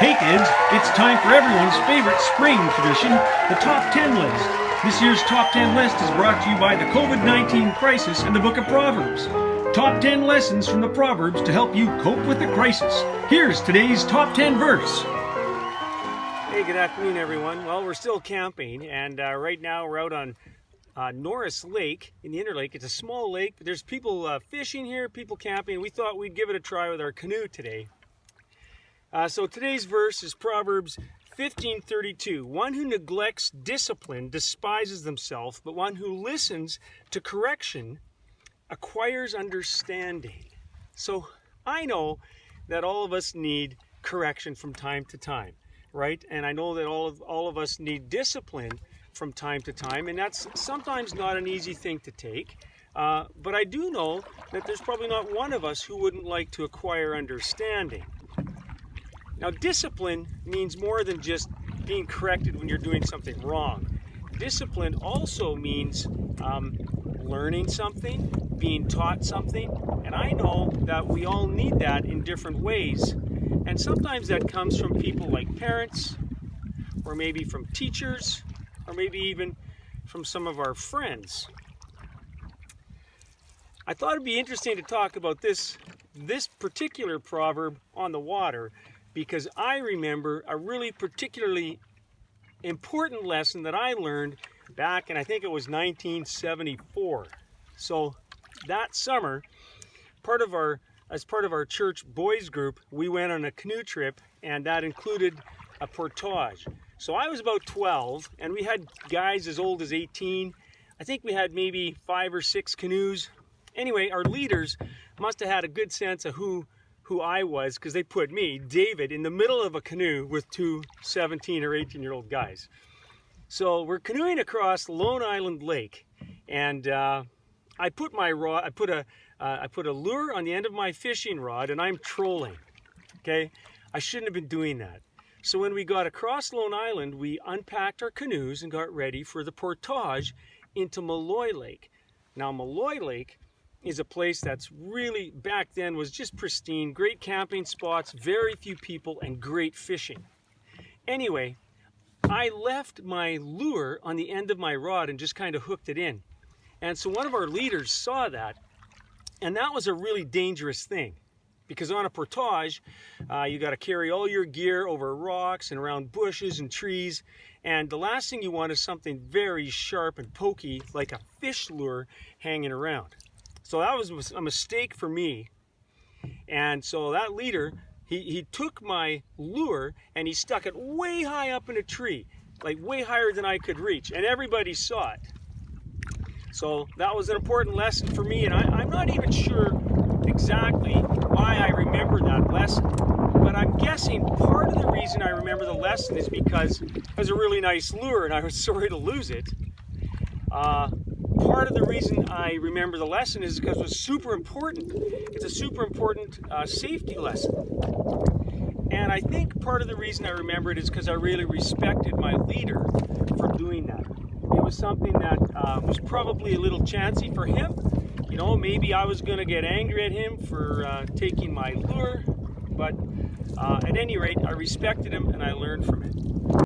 Hey kids, it's time for everyone's favorite spring tradition, the Top 10 list. This year's Top 10 list is brought to you by the COVID-19 crisis and the book of Proverbs. Top 10 lessons from the Proverbs to help you cope with the crisis. Here's today's Top 10 verse. Hey, good afternoon everyone. Well, we're still camping, and right now we're out on Norris Lake in the Interlake. It's a small lake, but there's people fishing here, people camping. We thought we'd give it a try with our canoe today. So today's verse is Proverbs 15:32. One who neglects discipline despises themselves, but one who listens to correction acquires understanding. So I know that all of us need correction from time to time, right? And I know that all of us need discipline from time to time, and that's sometimes not an easy thing to take. But I do know that there's probably not one of us who wouldn't like to acquire understanding. Now, discipline means more than just being corrected when you're doing something wrong. Discipline also means learning something, being taught something, and I know that we all need that in different ways. And sometimes that comes from people like parents, or maybe from teachers, or maybe even from some of our friends. I thought it'd be interesting to talk about this particular proverb on the water, because I remember a really particularly important lesson that I learned back in, I think it was 1974. So that summer, as part of our church boys group, we went on a canoe trip, and that included a portage. So I was about 12, and we had guys as old as 18. I think we had maybe 5 or 6 canoes. Anyway, our leaders must have had a good sense of who I was, because they put me, David, in the middle of a canoe with 2 17 or 18-year-old guys. So we're canoeing across Lone Island Lake, and I put my rod, I put a lure on the end of my fishing rod, and I'm trolling. Okay, I shouldn't have been doing that. So when we got across Lone Island, we unpacked our canoes and got ready for the portage into Malloy Lake. Now, Malloy Lake is a place that's really, back then, was just pristine, great camping spots, very few people, and great fishing. Anyway, I left my lure on the end of my rod and just kind of hooked it in. And so one of our leaders saw that, and that was a really dangerous thing, because on a portage, you got to carry all your gear over rocks and around bushes and trees, and the last thing you want is something very sharp and pokey, like a fish lure, hanging around. So that was a mistake for me. And so that leader, he took my lure and he stuck it way high up in a tree, like way higher than I could reach, and everybody saw it. So that was an important lesson for me, and I'm not even sure exactly why I remember that lesson, but I'm guessing part of the reason I remember the lesson is because it was a really nice lure and I was sorry to lose it. Part of the reason I remember the lesson is because it was super important. It's a super important safety lesson. And I think part of the reason I remember it is because I really respected my leader for doing that. It was something that was probably a little chancy for him. You know, maybe I was going to get angry at him for taking my lure. But at any rate, I respected him and I learned from it.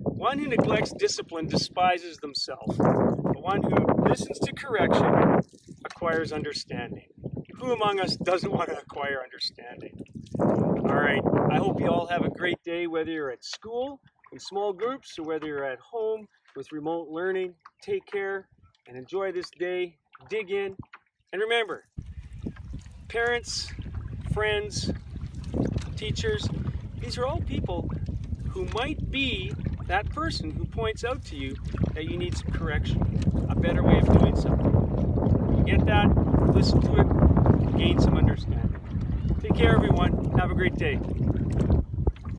One who neglects discipline despises themselves. But one who listens to correction acquires understanding. Who among us doesn't want to acquire understanding? All right, I hope you all have a great day, whether you're at school in small groups or whether you're at home with remote learning. Take care and enjoy this day. Dig in. And remember, parents, friends, teachers, these are all people who might be that person who points out to you that you need some correction, a better way of doing something. You get that, listen to it, gain some understanding. Take care, everyone. Have a great day.